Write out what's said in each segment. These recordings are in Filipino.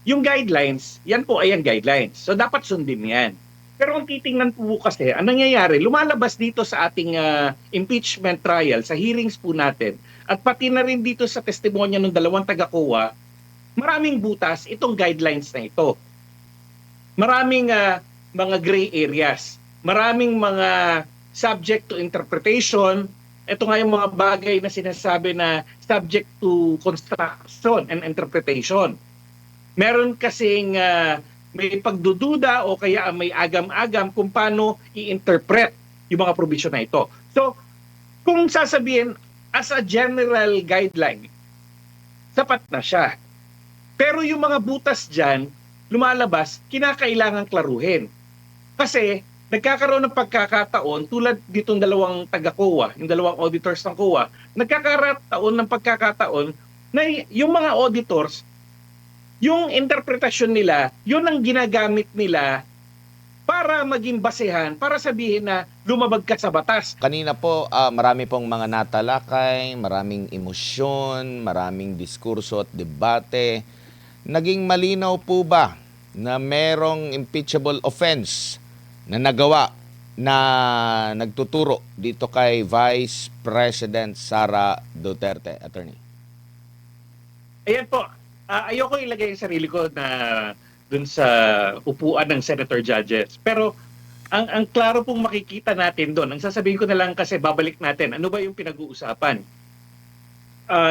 Yung guidelines, yan po ay ang guidelines. So dapat sundin yan. Pero kung titingnan po kasi, ang nangyayari, lumalabas dito sa ating impeachment trial, sa hearings po natin, at pati na rin dito sa testimonya ng dalawang taga-COA, maraming butas itong guidelines na ito. Maraming mga gray areas. Maraming mga subject to interpretation. Ito nga yung mga bagay na sinasabi na subject to construction and interpretation. Meron kasing may pagdududa o kaya may agam-agam kung paano i-interpret yung mga provision na ito. So, kung sasabihin as a general guideline, sapat na siya. Pero yung mga butas dyan, lumalabas, kinakailangan klaruhin. Kasi nagkakaroon ng pagkakataon, tulad ditong dalawang taga-COA, yung dalawang auditors ng COA, nagkakaroon ng pagkakataon na yung mga auditors, yung interpretasyon nila, yun ang ginagamit nila para maging basehan, para sabihin na lumabag ka sa batas. Kanina po, marami pong mga natalakay, maraming emosyon, maraming diskurso at debate. Naging malinaw po ba na merong impeachable offense na nagawa na nagtuturo dito kay Vice President Sara Duterte, Attorney? Ayan po, ayoko ilagay yung sarili ko na dun sa upuan ng senator judges. Pero ang klaro pong makikita natin doon, ang sasabihin ko na lang kasi babalik natin, ano ba yung pinag-uusapan?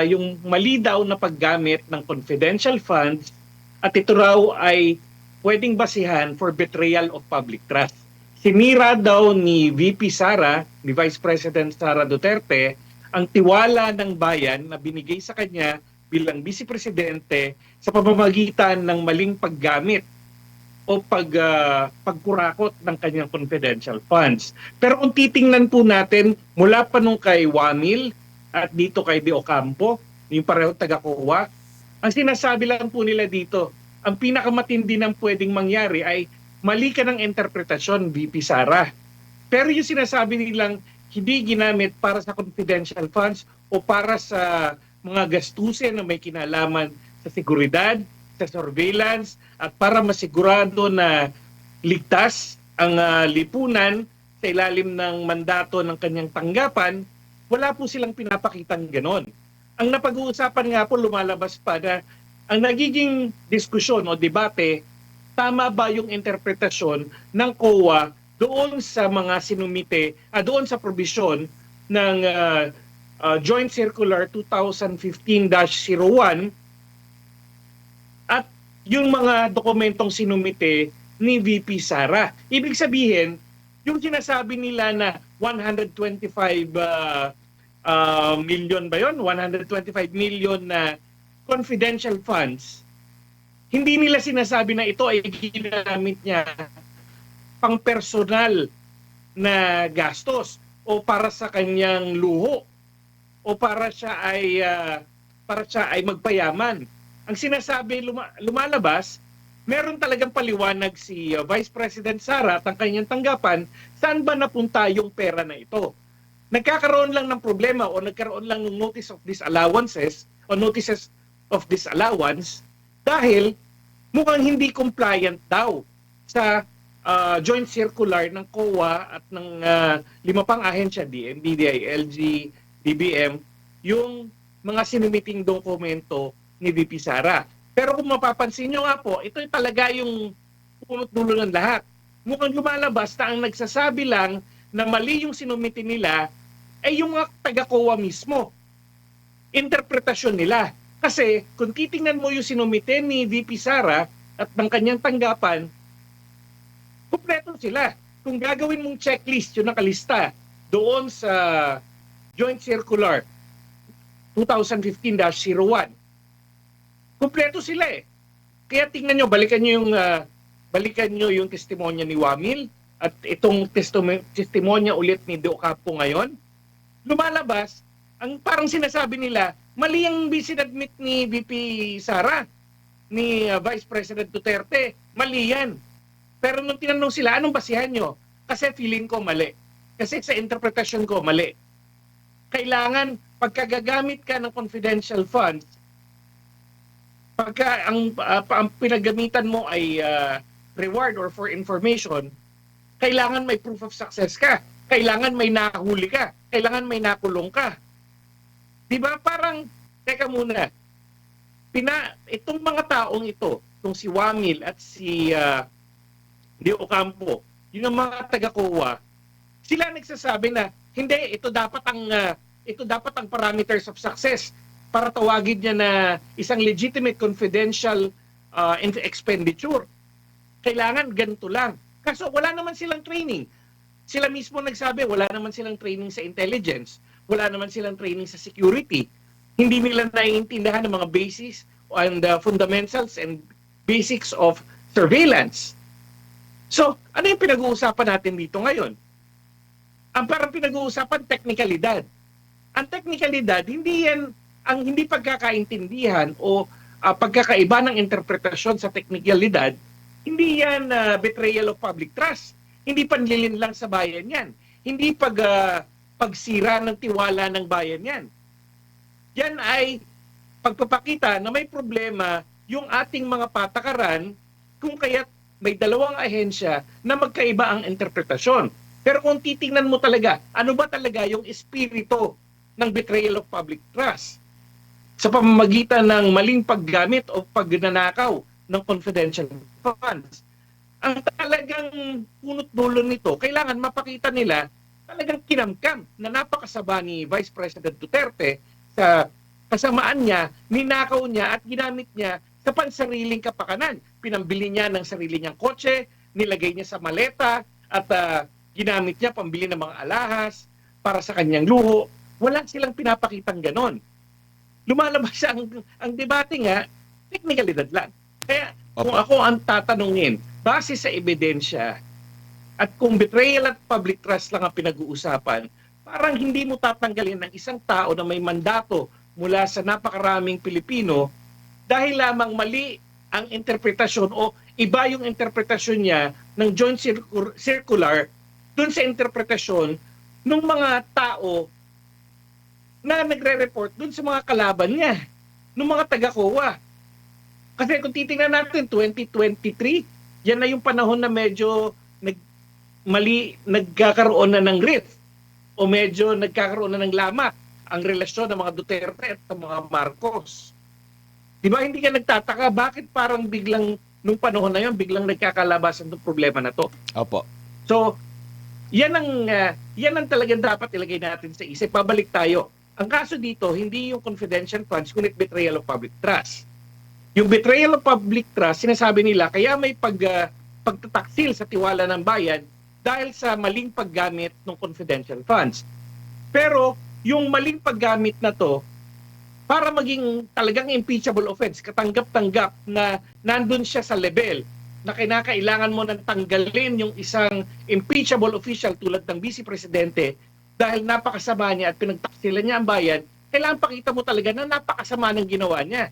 Yung mali daw na paggamit ng confidential funds at ito raw ay pwedeng basihan for betrayal of public trust. Sinira daw ni VP Sara, ni Vice President Sara Duterte, ang tiwala ng bayan na binigay sa kanya bilang Vice Presidente sa pamamagitan ng maling paggamit o pagkurakot ng kanyang confidential funds. Pero kung titingnan po natin, mula pa nung kay Wamil at dito kay De Ocampo, yung pareho taga-COA, ang sinasabi lang po nila dito, ang pinakamatindi ng pwedeng mangyari ay mali ka ng interpretasyon, VP Sara. Pero yung sinasabi nilang hindi ginamit para sa confidential funds o para sa mga gastusin na may kinalaman sa seguridad, sa surveillance, at para masigurado na ligtas ang lipunan sa ilalim ng mandato ng kanyang tanggapan, wala po silang pinapakitang ganon. Ang napag-uusapan nga po, lumalabas pa na ang nagiging diskusyon o debate, tama ba yung interpretasyon ng COA doon sa mga sinumite, doon sa probisyon ng Joint Circular 2015-01 at yung mga dokumentong sinumite ni VP Sara. Ibig sabihin, yung sinasabi nila na 125 million ba yun? 125 million na confidential funds, hindi nila sinasabi na ito ay ginamit niya pang personal na gastos o para sa kanyang luho o para siya ay magpayaman. Ang sinasabi lumalabas, meron talagang paliwanag si Vice President Sara at ang kanyang tanggapan saan ba napunta yung pera na ito. Nagkakaroon lang ng problema o nagkaroon lang ng notice of disallowances o notices of disallowance dahil mukhang hindi compliant daw sa joint circular ng COA at ng 5 pang ahensya, DND, DILG, DBM, yung mga sinumiting dokumento ni VP Sara. Pero kung mapapansin nyo nga po, ito talaga yung punot dulo ng lahat. Mukhang lumalabas na ang nagsasabi lang na mali yung sinumiti nila ay yung mga taga-COA mismo. Interpretasyon nila. Kasi kung titingnan mo yung sinumite ni VP Sara at ng kanyang tanggapan, kumpleto sila. Kung gagawin mong checklist yung nakalista doon sa Joint Circular 2015-01, kumpleto sila eh. Kaya tingnan nyo, balikan nyo yung testimonya ni Wamil at itong testimonya ulit ni De Ocampo ngayon. Lumalabas, ang parang sinasabi nila, mali ang sinadmit ni VP Sara, ni Vice President Duterte. Mali yan. Pero nung tinanong sila, anong basihan nyo? Kasi feeling ko mali. Kasi sa interpretasyon ko, mali. Kailangan, pagkagagamit ka ng confidential funds, Pagka ang pinagamitan mo ay reward or for information, kailangan may proof of success ka. Kailangan may nahuli ka. Kailangan may nakulong ka. Di ba? Parang, teka muna, itong mga taong ito, itong si Wamil at si Di Ocampo, yun ang mga taga-COA, sila nagsasabi na hindi, ito dapat ang parameters of success para tawagin niya na isang legitimate confidential expenditure. Kailangan ganito lang. Kaso wala naman silang training. Sila mismo nagsabi, wala naman silang training sa intelligence. Wala naman silang training sa security. Hindi nila naiintindihan ng mga basis and fundamentals and basics of surveillance. So, ano yung pinag-uusapan natin dito ngayon? Ang parang pinag-uusapan, teknikalidad. Ang teknikalidad, hindi yan ang hindi pagkakaintindihan o pagkakaiba ng interpretasyon sa teknikalidad, hindi yan betrayal of public trust. Hindi panlilin lang sa bayan yan. Hindi pagsira ng tiwala ng bayan yan. Yan ay pagpapakita na may problema yung ating mga patakaran kung kaya't may dalawang ahensya na magkaiba ang interpretasyon. Pero kung titingnan mo talaga, ano ba talaga yung espiritu ng betrayal of public trust sa pamamagitan ng maling paggamit o pagnanakaw ng confidential funds, ang talagang punot dulo nito, kailangan mapakita nila talagang kinamkam na napakasaba ni Vice President Duterte sa kasamaan niya, ninakaw niya at ginamit niya sa pansariling kapakanan. Pinambili niya ng sarili niyang kotse, nilagay niya sa maleta at ginamit niya pambili ng mga alahas para sa kanyang luho. Wala silang pinapakitang ganon. Lumalabas ang debate nga, teknikalidad lang. Kaya kung ako ang tatanungin, base sa ebidensya at kung betrayal at public trust lang ang pinag-uusapan, parang hindi mo tatanggalin ng isang tao na may mandato mula sa napakaraming Pilipino dahil lamang mali ang interpretasyon o iba yung interpretasyon niya ng joint circular dun sa interpretasyon ng mga tao na nagre-report dun sa mga kalaban niya, ng mga taga-COA. Kasi kung titingnan natin, 2023, yan na yung panahon na medyo nagkakaroon na ng rift o medyo nagkakaroon na ng lamat ang relasyon ng mga Duterte at ng mga Marcos. Di ba hindi ka nagtataka bakit parang biglang nung panahon na yun biglang nagkakalabasan ng problema na to? Opo. So, yan ang talagang dapat ilagay natin sa isip. Pabalik tayo. Ang kaso dito, hindi yung confidential funds, kundi betrayal of public trust. Yung betrayal of public trust, sinasabi nila, kaya may pagtataksil sa tiwala ng bayan dahil sa maling paggamit ng confidential funds. Pero yung maling paggamit na to, para maging talagang impeachable offense, katanggap-tanggap na nandun siya sa level na kinakailangan mo nang tanggalin yung isang impeachable official tulad ng Vice Presidente dahil napakasama niya at pinagtaksilan niya ang bayan, kailangan pakita mo talaga na napakasama ng ginawa niya.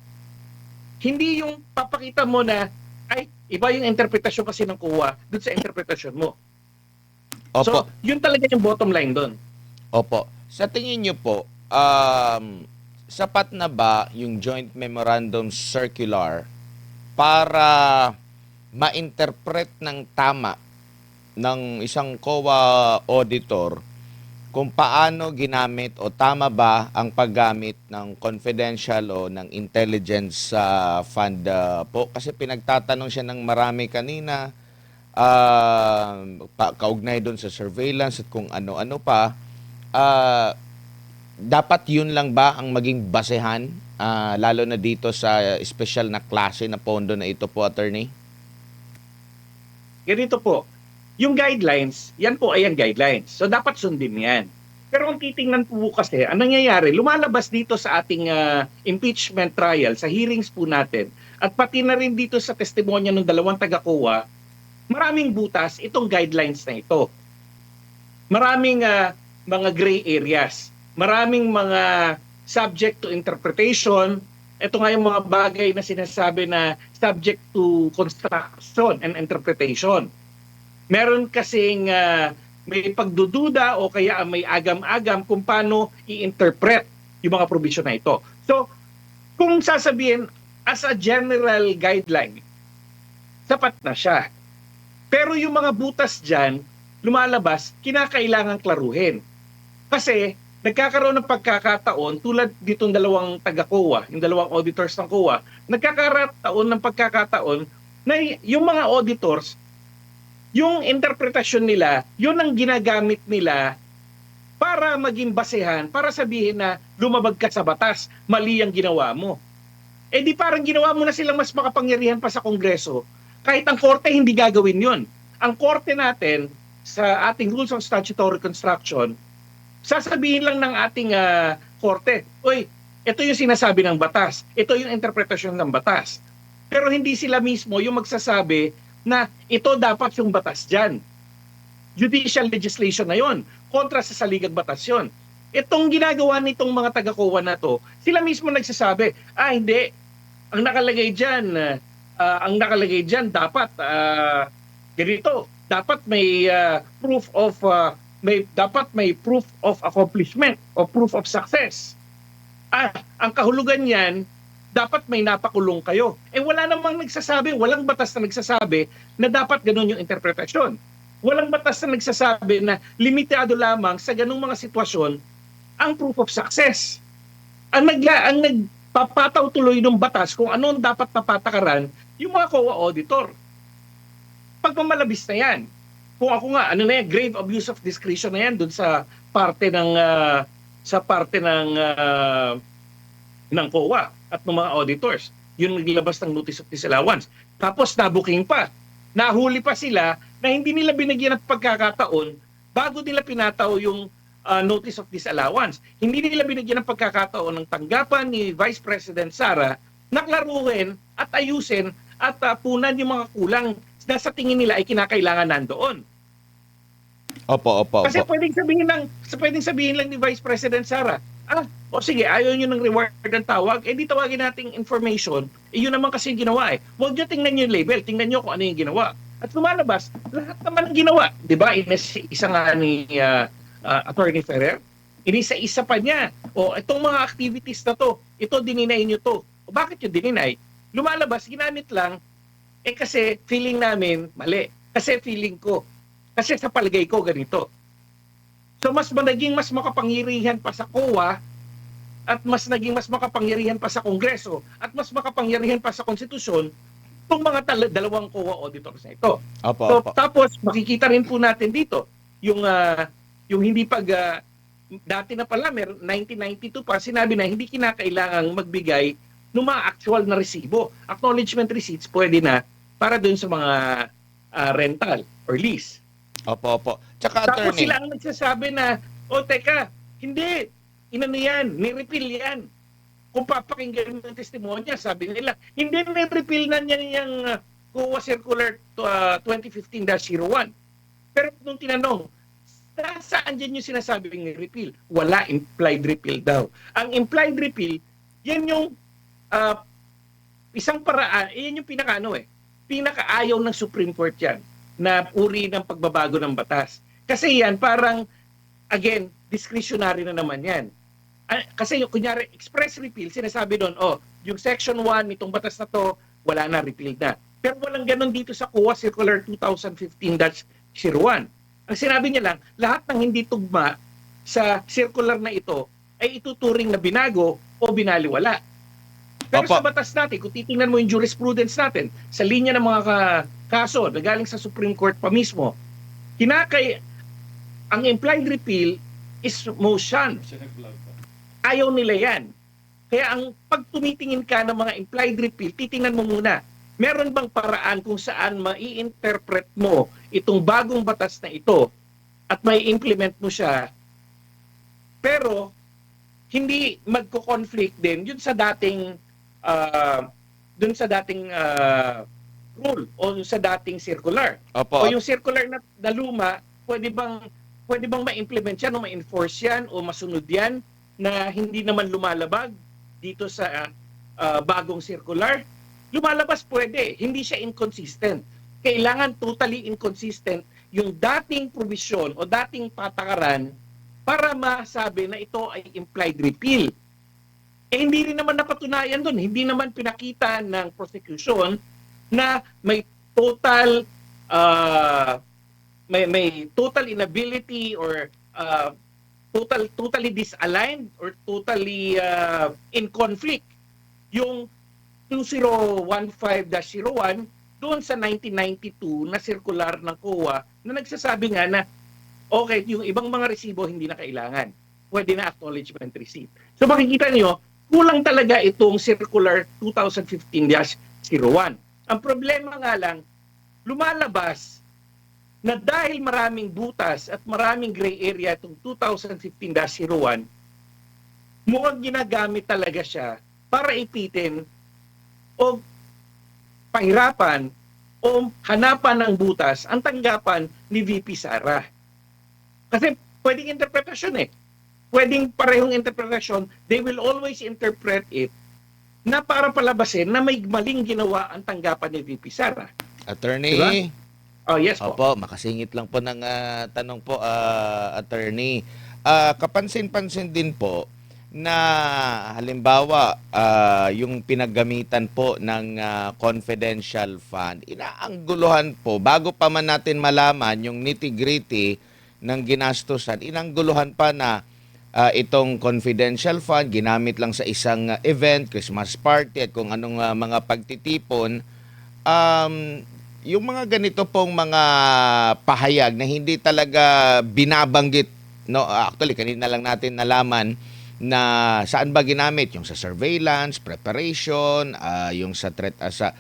Hindi yung papakita mo na, ay, iba yung interpretasyon kasi ng COA doon sa interpretasyon mo. Opo. So, yun talaga yung bottom line doon. Opo. Sa tingin niyo po, sapat na ba yung Joint Memorandum Circular para ma-interpret ng tama ng isang COA auditor kung paano ginamit o tama ba ang paggamit ng confidential o ng intelligence fund po? Kasi pinagtatanong siya ng marami kanina, kaugnay doon sa surveillance at kung ano-ano pa. Dapat yun lang ba ang maging basehan, lalo na dito sa special na klase na pondo na ito po, attorney? Ganito po, yung guidelines, yan po ay ang guidelines. So dapat sundin yan. Pero kung titingnan po kasi, ang nangyayari, lumalabas dito sa ating impeachment trial, sa hearings po natin, at pati na rin dito sa testimonya ng dalawang taga-COA, maraming butas itong guidelines na ito. Maraming mga gray areas. Maraming mga subject to interpretation. Ito nga yung mga bagay na sinasabi na subject to construction and interpretation. Meron kasing may pagdududa o kaya may agam-agam kung paano i-interpret yung mga provision na ito. So, kung sasabihin, as a general guideline, sapat na siya. Pero yung mga butas dyan, lumalabas, kinakailangan klaruhin. Kasi nagkakaroon ng pagkakataon, tulad ditong dalawang taga-COA, yung dalawang auditors ng COA, nagkakaroon ng pagkakataon na yung mga auditors, yung interpretasyon nila, yun ang ginagamit nila para maging basehan, para sabihin na lumabag ka sa batas, mali ang ginawa mo. Eh di parang ginawa mo na silang mas makapangyarihan pa sa Kongreso, kahit ang korte hindi gagawin yun. Ang korte natin, sa ating Rules of Statutory Construction, sasabihin lang ng ating korte, oy, ito yung sinasabi ng batas, ito yung interpretasyon ng batas. Pero hindi sila mismo yung magsasabi na ito dapat yung batas dyan. Judicial legislation na yon, kontra sa saligang batas yun. Itong ginagawa nitong mga taga-COA na to, sila mismo nagsasabi, hindi, ang nakalagay dyan dapat ganito, dapat may proof of accomplishment o proof of success. Ang kahulugan niyan, dapat may napakulong kayo. Wala namang nagsasabi, walang batas na nagsasabi na dapat ganun yung interpretasyon. Walang batas na nagsasabi na limitado lamang sa ganung mga sitwasyon ang proof of success. Ang nagpapataw tuloy ng batas kung ano ang dapat papatakaran yung mga COA auditor. Pagmamalabis na yan. Kung ako nga, grave abuse of discretion na yan dun sa parte ng COA at ng mga auditors. Yung naglabas ng notice of disallowance. Tapos nabuking pa. Nahuli pa sila na hindi nila binigyan ng pagkakataon bago nila pinataw yung notice of disallowance. Hindi nila binigyan ng pagkakataon ng tanggapan ni Vice President Sara na klaruhin at ayusin at punan yung mga kulang na sa tingin nila ay kinakailangan nandoon. Opo. Kasi pwedeng sabihin lang ni Vice President Sara, sige, ayaw nyo ng reward ng tawag, di tawagin nating information, yun naman kasi yung ginawa . Huwag nyo tingnan yung label, tingnan nyo kung ano yung ginawa. At lumalabas, lahat naman ang ginawa. Diba? Isa nga ni Attorney Ferrer, inisa-isa pa niya. Itong mga activities na to, ito dininay nyo to. Bakit yung dininay? Lumalabas, ginamit lang, kasi feeling namin mali. Kasi feeling ko. Kasi sa palagay ko ganito. So naging mas makapangyarihan pa sa COA at naging mas makapangyarihan pa sa Kongreso at mas makapangyarihan pa sa konstitusyon itong mga dalawang COA auditors na ito. Opo. Tapos makikita rin po natin dito yung hindi dati na pala 1992 pa sinabi na hindi kinakailangang magbigay ng mga actual na resibo. Acknowledgement receipts pwede na para dun sa mga rental or lease. Opo. Tsaka, Tapos attorney, sila ang nagsasabi na, teka, hindi, ni-repeal yan. Kung papakinggan mo ng testimonya, sabi nila, hindi ni-repeal na niya yung COA Circular 2015-01. Pero nung tinanong, saan dyan yung sinasabing ni-repeal? Wala, implied repeal daw. Ang implied repeal, yan yung isang paraan, yan yung pinakaayaw ng Supreme Court yan na uri ng pagbabago ng batas. Kasi yan parang, again, discretionary na naman yan. Kasi yung kunyari, express repeal, sinasabi doon, yung section 1 nitong batas na to, wala na, repealed na. Pero walang ganun dito sa COA Circular 2015-01. Ang sinabi niya lang, lahat ng hindi tugma sa circular na ito ay ituturing na binago o binaliwala. Pero Opo. sa batas natin, kung titingnan mo yung jurisprudence natin, sa linya ng mga kaso na galing sa Supreme Court pa mismo, ang implied repeal is motion. Ayaw nila yan. Kaya pag tumitingin ka ng mga implied repeal, titingnan mo muna, meron bang paraan kung saan mai-interpret mo itong bagong batas na ito at may implement mo siya, pero hindi magko-conflict din yun sa dating rule o sa dating circular. Opo. O yung circular na luma, pwede bang ma-implement yan o ma-enforce yan o masunod yan na hindi naman lumalabag dito sa bagong circular? Lumalabas pwede, hindi siya inconsistent. Kailangan totally inconsistent yung dating provision o dating patakaran para masabi na ito ay implied repeal. hindi rin naman napatunayan doon. Hindi naman pinakita ng prosecution na may total may total inability or totally disaligned or totally in conflict yung 2015-01 doon sa 1992 na circular ng COA na nagsasabi nga na okay, yung ibang mga resibo hindi na kailangan. Pwede na acknowledgement receipt. So makikita niyo, kulang talaga itong circular 2015-01. Ang problema nga lang, lumalabas na dahil maraming butas at maraming gray area itong 2015-01, mukhang ginagamit talaga siya para ipitin o pahirapan o hanapan ng butas ang tanggapan ni VP Sara. Kasi pwedeng interpretasyon eh. Pwedeng parehong interpretasyon, they will always interpret it na para palabasin na may maling ginawa ang tanggapan ni VP Sara. Attorney, Diba? Oh, yes po. opo, makasingit lang po ng tanong po, attorney. Kapansin-pansin din po na halimbawa yung pinaggamitan po ng confidential fund, inaangguluhan po, bago pa man natin malaman yung nitty-gritty ng ginastusan, inangguluhan pa na itong confidential fund ginamit lang sa isang event, Christmas party at kung anong mga pagtitipon. Yung mga ganito pong mga pahayag na hindi talaga binabanggit, no, actually kanina lang natin nalaman na saan ba ginamit, yung sa surveillance, preparation, yung sa threat sa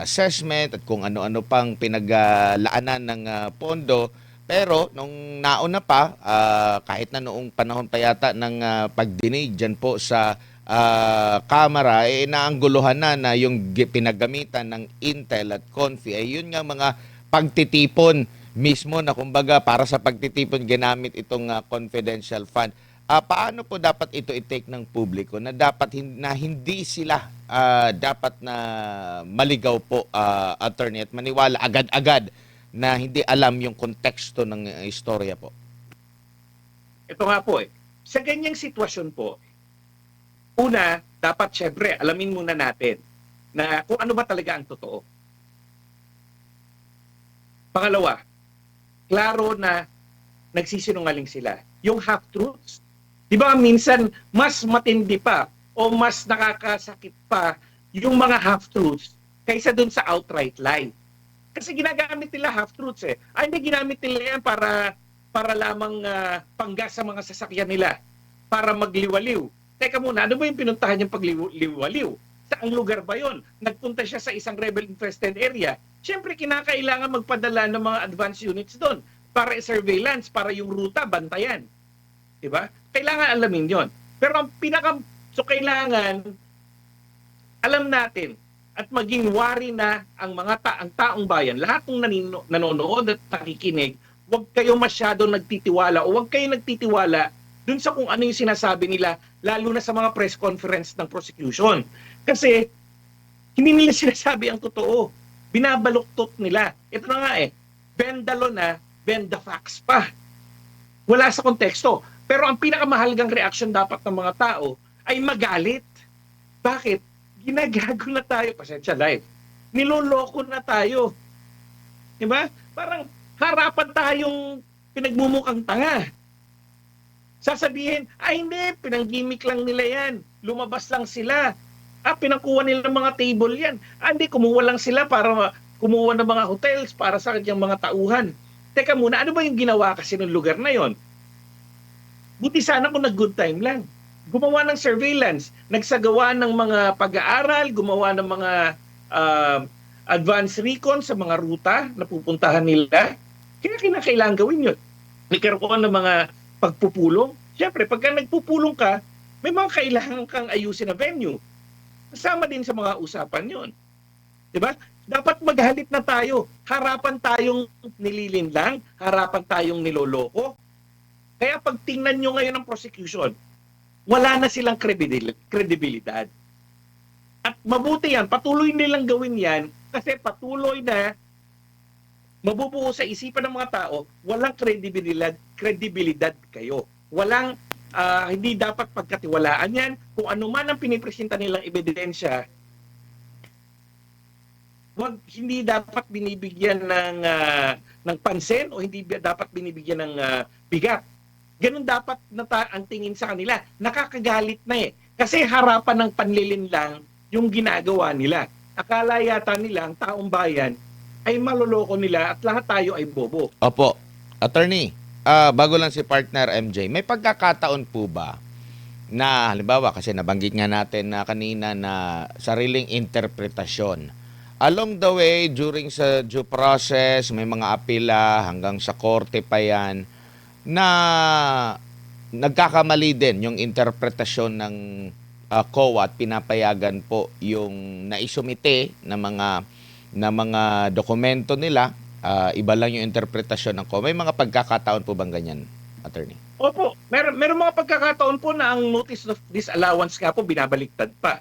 assessment at kung ano-ano pang pinaglaanan ng pondo. Pero nung nauna pa, kahit na noong panahon pa yata ng pagdinig dyan po sa Kamara, naangguluhan na yung pinaggamitan ng Intel at Confi, yun nga mga pagtitipon mismo na kumbaga para sa pagtitipon ginamit itong confidential fund. Paano po dapat ito i-take ng publiko na dapat na hindi sila dapat na maligaw po, attorney, at maniwala agad-agad na hindi alam yung konteksto ng istorya po? Ito nga po sa ganyang sitwasyon po, una, dapat syempre alamin muna natin na kung ano ba talaga ang totoo. Pangalawa, klaro na nagsisinungaling sila. Yung half-truths, di ba minsan mas matindi pa o mas nakakasakit pa yung mga half-truths kaysa dun sa outright lie. Kasi ginagamit nila half-truths hindi ginamit nila yan para lamang panggas sa mga sasakyan nila, para magliwaliw. Teka muna, ano ba yung pinuntahan niyang pagliwaliw? Saang lugar ba yon? Nagpunta siya sa isang rebel-infested area. Siyempre, kinakailangan magpadala ng mga advanced units doon para surveillance, para yung ruta, bantayan. Diba? Kailangan alamin yon. Pero ang so kailangan alam natin at maging wari na ang ang taong bayan, lahat ng nanonood at nakikinig, huwag kayo masyado nagtitiwala o huwag kayo nagtitiwala dun sa kung ano yung sinasabi nila, lalo na sa mga press conference ng prosecution. Kasi hindi nila sinasabi ang totoo. Binabaluktot nila. Ito na nga bendalo na, bend the facts pa. Wala sa konteksto. Pero ang pinakamahalagang reaction dapat ng mga tao ay magalit. Bakit? Ginagago na tayo. Pasensya live. Niloloko na tayo. Diba? Parang harapan tayong pinagmumukhang tanga. Sasabihin, hindi, pinanggimik lang nila yan. Lumabas lang sila. Pinakuha nila ng mga table yan. Hindi, kumuha lang sila para kumuha ng mga hotels para sa kanyang mga tauhan. Teka muna, ano ba yung ginawa kasi ng lugar na yon? Buti sana kung nag-good time lang. Gumawa ng surveillance, nagsagawa ng mga pag-aaral, gumawa ng mga advanced recon sa mga ruta na pupuntahan nila. Kaya kinakailangan gawin yun. Nagkaroon ng mga pagpupulong. Siyempre, pagka nagpupulong ka, may mga kailangan kang ayusin na venue. Kasama din sa mga usapan yon. Diba? Dapat maghalit na tayo. Harapan tayong nililinlang, harapan tayong niloloko. Kaya pag tingnan nyo ngayon ng prosecution, wala na silang kredibilidad. At mabuti yan, patuloy nilang gawin yan kasi patuloy na mabubuo sa isipan ng mga tao, walang kredibilidad kayo. Walang Hindi dapat pagkatiwalaan yan. Kung ano man ang pinipresenta nilang ebidensya, hindi dapat binibigyan ng pansin o hindi dapat binibigyan ng bigat. Ganun dapat ang tingin sa kanila. Nakakagalit na eh. Kasi harapan ng panlilinlang yung ginagawa nila. Akala yata nila ang taong bayan ay maloloko nila at lahat tayo ay bobo. Opo. Attorney, bago lang si partner MJ, may pagkakataon po ba na halimbawa kasi nabanggit nga natin na kanina na sariling interpretasyon. Along the way, during sa due process, may mga apela hanggang sa korte pa yan na nagkakamali din yung interpretasyon ng COA at pinapayagan po yung naisumite na mga dokumento nila. Iba lang yung interpretasyon ng COA. May mga pagkakataon po bang ganyan, attorney? Opo, meron mga pagkakataon po na ang notice of disallowance nga po binabaliktad pa.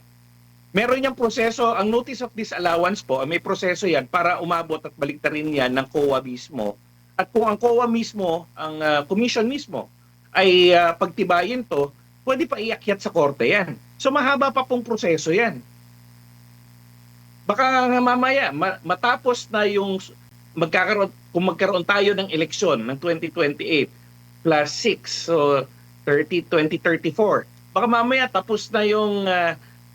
Meron niyang proseso, ang notice of disallowance po, may proseso yan para umabot at baliktarin yan ng COA mismo. At kung ang COA mismo, ang commission mismo, ay pagtibayin to, pwede pa iakyat sa korte yan. So mahaba pa pong proseso yan. Baka nga mamaya, matapos na yung kung magkaroon tayo ng eleksyon ng 2028 plus 6, so 2034, baka mamaya tapos na yung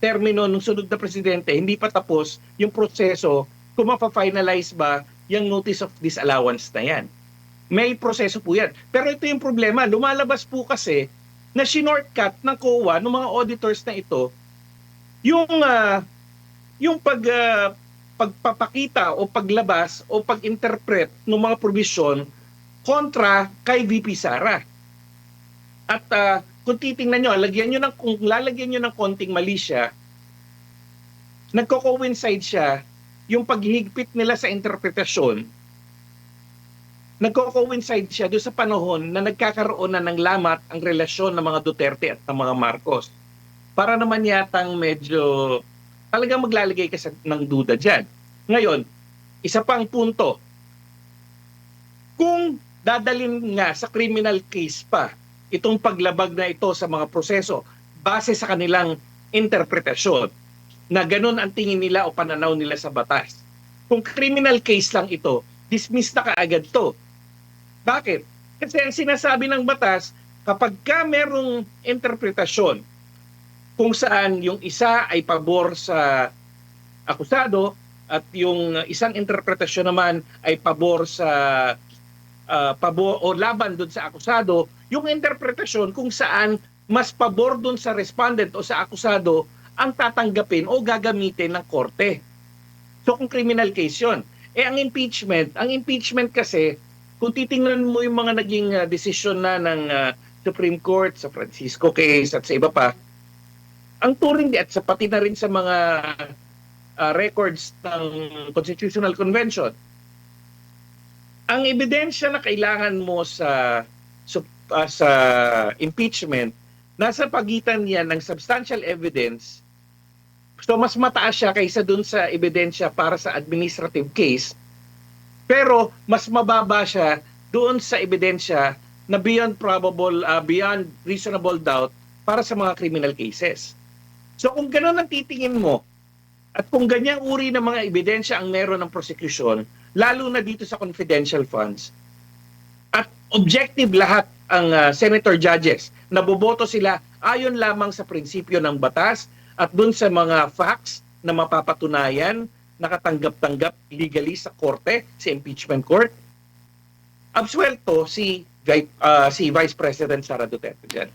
termino ng sunod na presidente, hindi pa tapos yung proseso kung mapa-finalize ba yung notice of disallowance na yan. May proseso po yan. Pero ito yung problema, lumalabas po kasi na shinortcut ng COA, ng mga auditors na ito, yung pagpapakita o paglabas o pag-interpret ng mga provision kontra kay VP Sara. At kung titingnan nyo, kung lalagyan nyo ng konting mali siya, nagko-coincide siya yung paghihigpit nila sa interpretasyon, nagko-coincide siya doon sa panahon na nagkakaroon na ng lamat ang relasyon ng mga Duterte at ng mga Marcos. Para naman yatang medyo talagang maglalagay ka ng duda dyan. Ngayon, isa pang punto, kung dadalhin nga sa criminal case pa itong paglabag na ito sa mga proseso base sa kanilang interpretasyon na ganun ang tingin nila o pananaw nila sa batas. Kung criminal case lang ito, dismiss na kaagad to. Bakit? Kasi ang sinasabi ng batas, kapag ka merong interpretasyon kung saan yung isa ay pabor sa akusado at yung isang interpretasyon naman ay pabor o laban doon sa akusado, yung interpretasyon kung saan mas pabor doon sa respondent o sa akusado ang tatanggapin o gagamitin ng korte. So kung criminal case yun. Ang impeachment kasi, kung titingnan mo yung mga naging desisyon na ng Supreme Court sa Francisco case at sa iba pa, ang turing at sa pati na rin sa mga records ng Constitutional Convention, ang ebidensya na kailangan mo sa impeachment, nasa pagitan niya ng substantial evidence. So mas mataas siya kaysa dun sa ebidensya para sa administrative case, pero mas mababa siya doon sa ebidensya na beyond reasonable doubt para sa mga criminal cases. So kung gano'n ang titingin mo, at kung ganyang uri ng mga ebidensya ang meron ng prosecution, lalo na dito sa confidential funds, at objective lahat ang senator judges, naboboto sila ayon lamang sa prinsipyo ng batas at dun sa mga facts na mapapatunayan, nakatanggap-tanggap legally sa korte, sa impeachment court, absuelto si Vice President Sara Duterte dyan.